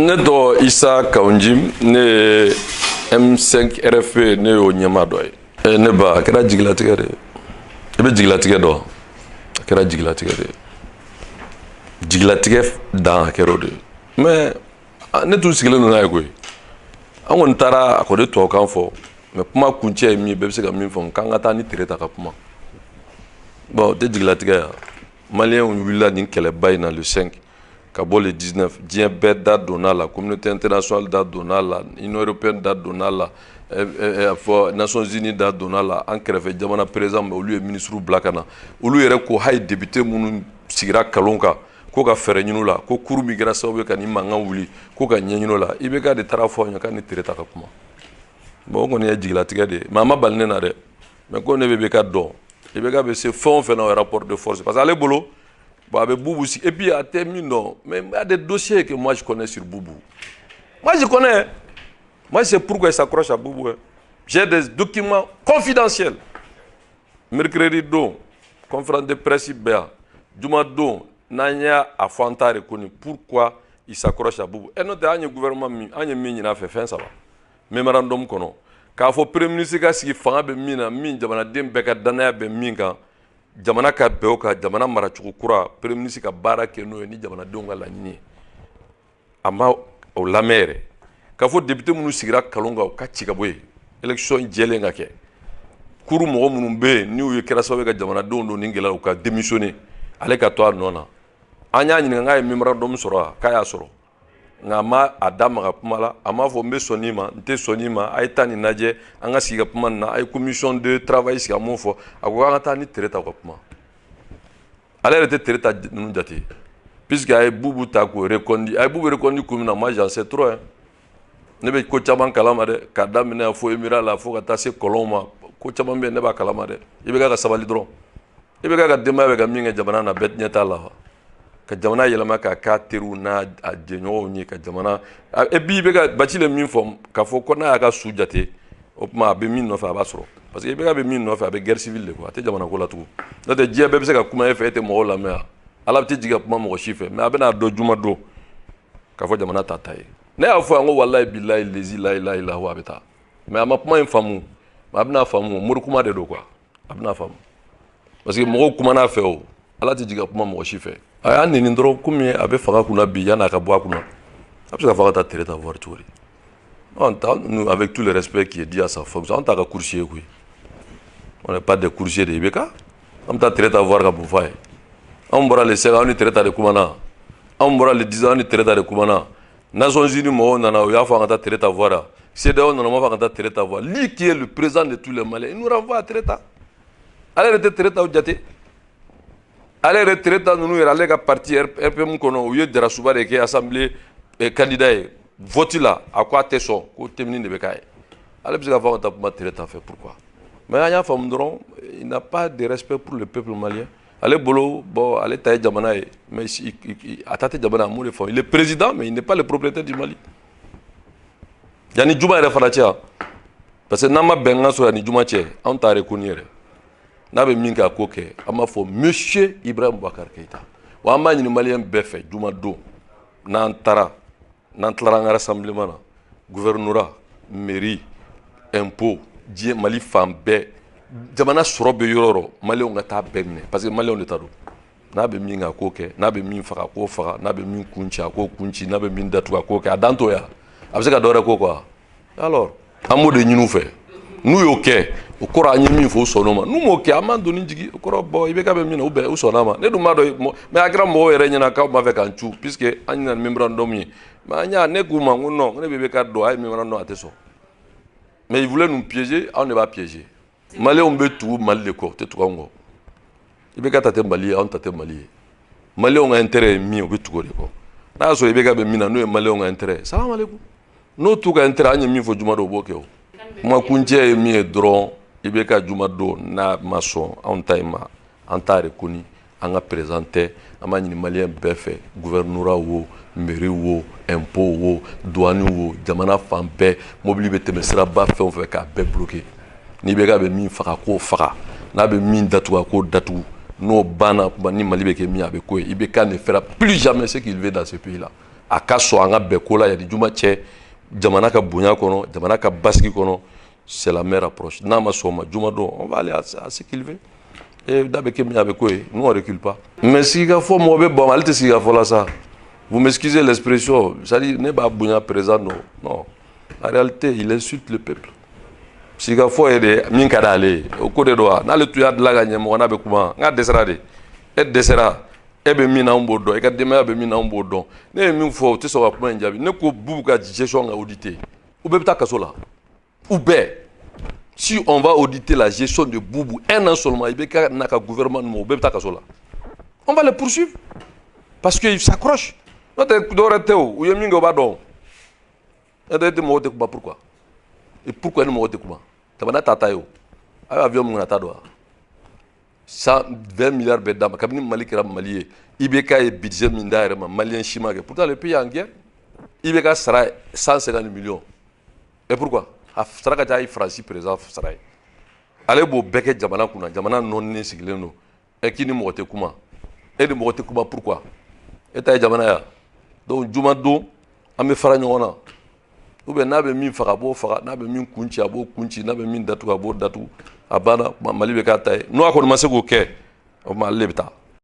Ne do Issa Kaunjim ne M5 RFP ne o ɲɛma dɔ ye ne ba a kɛra jigilatigɛ de i bɛ jigilatigɛ dɔn a kɛra jigilatigɛ de jigilatigɛ dan a kɛra o de mais ne tun sigilen don n'a ye koyi an kɔni taara a kɔni tubabukan fɔ mais kuma kuncɛ ye min ye bɛɛ bɛ se ka min faamu k'an ka taa ni tere ta ka kuma bon o tɛ jigilatigɛ ya maliyɛnw wulila nin kɛlɛba in na le 5 ka bɔ le 19 diɲɛ bɛɛ da donna la communauté internationale da donna la union européenne da donna la fɔ nations unies da donna la an kɛrɛfɛ jamana président olu ye ministre bila ka na olu yɛrɛ ko hayi député minnu sigira kalon kan ko ka fɛɛrɛ ɲini la ko cour min kɛra sababu ye ka nin mankan wuli ko ka ɲɛɲini la IBK de taara fɔ a ɲɛ k'a ni tere ta ka kuma bon o kɔni ye jigilatigɛ de ye mais a ma bali ne na dɛ mais ko ne bɛ IBK dɔn IBK bɛ se fɛn o fɛn na o rapport de force parce que ale bolo bon, avec Boubou, et puis à terminer, mais il y a des dossiers que moi je connais sur Boubou. Moi je connais. Moi c'est pourquoi il s'accroche à Boubou. J'ai des documents confidentiels. Mercredi don, conférence de presse IBA, Duma don, Nanya a Fanta reconnu pourquoi il s'accroche à Boubou. Et notre dernier gouvernement, il a fait fin ça va. Mémorandum kono. Quand faut premier ministre qui fanga be mina min jamana dem beka danaya be minga. Jamana ka bɛn o kan jamana maracogo kura premier ministre ka baara kɛ n'o ye ni jamanadenw ka laɲini ye a ma o lamɛn yɛrɛ k'a fɔ député minnu sigira kalon kan o ka ci ka bɔ yen élection jɛlen ka kɛ kuru mɔgɔ minnu bɛ yen n'u ye kɛra sababu ye ka jamanadenw don nin gɛlɛya u ka démissionner ale ka to a nɔ na an y'a ɲininka k'a ye mémorandum sɔrɔ wa k'a y'a sɔrɔ nka a ma a da maga kuma la a m'a fɔ n bɛ sɔn nin ma n tɛ sɔn nin ma a ye taa nin lajɛ an ka sigi ka kuma nin na a ye commission de travail sigi a mun fɔ a ko k'an ka taa ni tere ta ka kuma ale yɛrɛ tɛ tere ta ninnu jate puisque a ye Boubou ta k'o reconduit a ye Boubou reconduit kun min na moi j'en sais trop hein ne bɛ ko caman kalama dɛ k'a daminɛ fo émirat la fo ka taa se kɔlɔnw ma ko caman bɛ yen ne b'a kalama dɛ i bɛ ka sabali dɔrɔn i bɛ ka denbaya bɛ ka min kɛ jamana na bɛɛ ɲɛ t'a la wa ka jamana yɛlɛma k'a k'a teriw n'a jɛɲɔgɔnw ye ka jamana et puis i bɛ ka Bacili min fɔ k'a fɔ ko n'a y'a ka su jate o tuma a bɛ min nɔfɛ a b'a sɔrɔ parce que IBK bɛ min nɔfɛ a bɛ guerre civile de quoi a tɛ jamana ko la tugun n'o tɛ diɲɛ bɛɛ bɛ se ka kuma e fɛ e tɛ mɔgɔw lamɛn wa ala bɛ tɛ jigin ka kuma mɔgɔ si fɛ mais a bɛna dɔn juma don k'a fɔ jamana ta ta ye ne y'a fɔ yan ko walayi bilayi lezi la ilaha illahu a bɛ taa mais a ma kuma in faamu mais a bɛna faamu mori kuma de don quoi a bɛna faamu parce que mɔgɔw kumana a fɛ o ala tɛ jigin ka kuma mɔgɔ si fɛ a y'a nɛni dɔrɔn komi a bɛ fanga kunna bi yan'a ka bɔ a kunna a bɛ se ka fɔ ka taa tere ta voir cogo di nous avec tout le respect qui est dû à sa fonction on t'a ka coursier koyi on n'est pas des coursiers de IBK an bɛ taa tere ta voir ka bon f'a ye anw bɔra le 5 an ni tere ta de kumana anw bɔra le 10 an ni tere ta de kumana Nations Unies mɔgɔw nana u y'a fɔ an ka taa tere ta voir la CEDEAO nana u b'a fɔ an ka taa tere ta voir lui qui est le président de tous les Maliens il nous renvoie à tere ta ale yɛrɛ tɛ tere ta jate ale yɛrɛ tere ta ninnu yɛrɛ ale ka parti RPM kɔnɔ u ye Darasuba de kɛ assemblée candidat ye vote la a ko a tɛ sɔn ko temini de bɛ k'a ye ale bɛ se k'a fɔ ka taa kuma tere ta fɛ pourquoi mais an y'a faamu dɔrɔn il n'a pas de respect pour le peuple malien ale bolo bon ale ta ye jamana ye mais a ta tɛ jamana a mun de fɔ il est président mais il n'est pas le propriétaire du Mali yanni Juma yɛrɛ fana cɛ parce que n'an ma bɛnkan sɔrɔ yanni Juma cɛ anw t'a reconnu yɛrɛ n'a bɛ min kɛ a ko kɛ an b'a fɔ monsieur Ibrahim Boubacar Keïta wa an b'a ɲini maliyɛn bɛɛ fɛ Juma don n'an tilara an ka rassemblement na gouvernorat mairie impôt diɲɛ Mali fan bɛɛ jamana sɔrɔ bɛ yɔrɔ o yɔrɔ maliyɛnw ka taa bɛɛ minɛ parce que maliyɛnw de ta don n'a bɛ min kɛ a k'o kɛ n'a bɛ min faga a k'o faga n'a bɛ min kun ci a k'o kun ci n'a bɛ min datugu a k'o kɛ a dan t'o ye a bɛ se ka dɔ wɛrɛ k'o quoi alors an b'o de ɲini u fɛ n'u y'o kɛ o kɔrɔ an ye min fɔ u sɔnn'o ma n'u m'o kɛ an b'an doni jigi o kɔrɔ bon IBK bɛ min na u sɔnn'a ma ne dun b'a dɔn mais a kɛra mɔgɔw yɛrɛ ɲɛna k'aw b'a fɛ k'an cu puisque an ɲina ni mémorandum ye mais an y'a ne k'u ma n ko non ne bɛ IBK dɔn a ye mémorandum a tɛ sɔn mais ils voulaient nous piéger anw de b'a piéger maliyɛnw bɛ tugu Mali de kɔ u tɛ tugu anw kɔ IBK ta tɛ Mali ye anw ta tɛ Mali ye maliyɛnw ka intérêt ye min ye u bɛ tugu o de kɔ n'a y'a sɔrɔ IBK bɛ min na n'o ye maliyɛnw ka intérêt ye salamu aleykum n'o t'u ka intérêt an ye min fɔ Juma don o b'o kɛ o kuma kuncɛ ye min ye dɔrɔn IBK Juma don n'a ma sɔn anw ta in ma an t'a reconnu an ka président tɛ an b'a ɲini maliyɛn bɛɛ fɛ gouvernorat wo mairie wo impôt wo douane wo jamana fan bɛɛ mobili bɛ tɛmɛ siraba fɛn o fɛn k'a bɛɛ bloqué ni IBK bɛ min faga k'o faga n'a bɛ min datugu a k'o datugu n'o banna ni Mali bɛ kɛ min a bɛ k'o ye IBK ne fera plus jamais ce qu'il veut dans ce pays là a ka sɔn an ka bɛn ko la yani juma cɛ jamana ka bonya kɔnɔ jamana ka basigi kɔnɔ c'est la meilleure approche n'a ma sɔn o ma juma don on va aller à ce qu'il veut et da bɛ kɛ min a bɛ k'o ye nous on recule pas mais sigikafɔ mɔgɔ bɛ bɔn ale tɛ sigikafɔ la sa vous m'excusez l'expression c'est-à-dire ne b'a bonya président non en réalité il insulte le peuple sigikafɔ ye de min ka d'ale ye o ko de don wa n'ale tun y'a dilan ka ɲɛ mɔgɔ n'a bɛ kuma n ka dɛsɛra de e dɛsɛra e bɛ min na an b'o dɔn e ka denbaya bɛ min na an b'o dɔn ne ye min fɔ o tɛ sɔn ka kuma in jaabi ne ko Boubou ka gestion ka auditer u bɛɛ bɛ taa kaso la ou bɛɛ si on va auditer la gestion de Boubou un an seulement il bɛ ka n'a ka gouvernement ninnu u bɛɛ bɛ taa kaso la on va les poursuivre parce que il s'accroche n'o tɛ dɔwɛrɛ tɛ o u ye min kɛ o b'a dɔn e tɛ mɔgɔw tɛ kuma pourquoi et pourquoi ni mɔgɔw tɛ kuma jamana ta ta ye o a bɛ avion min na ta dɔn wa 120 milliards bɛɛ d'a ma kabini Mali kɛra Mali ye IBK ye budget min d'a yɛrɛ ma maliyɛn si ma kɛ pourtant le pays est en guerre IBK sara 150 millions et pourquoi a sara ka ca a ye Faransi président sara ye ale b'o bɛɛ kɛ jamana kunna jamana nɔɔninen sigilen don et k'i ni mɔgɔ tɛ kuma e ni mɔgɔ tɛ kuma pourquoi e ta ye jamana ya donc juma don an bɛ fara ɲɔgɔn na ou bien n'a bɛ min faga a b'o faga n'a bɛ min kun ci a b'o kun ci n'a bɛ min datugu a b'o datugu a banna Mali bɛ k'a ta ye n'o a kɔni ma se k'o kɛ o tuma ale de bɛ taa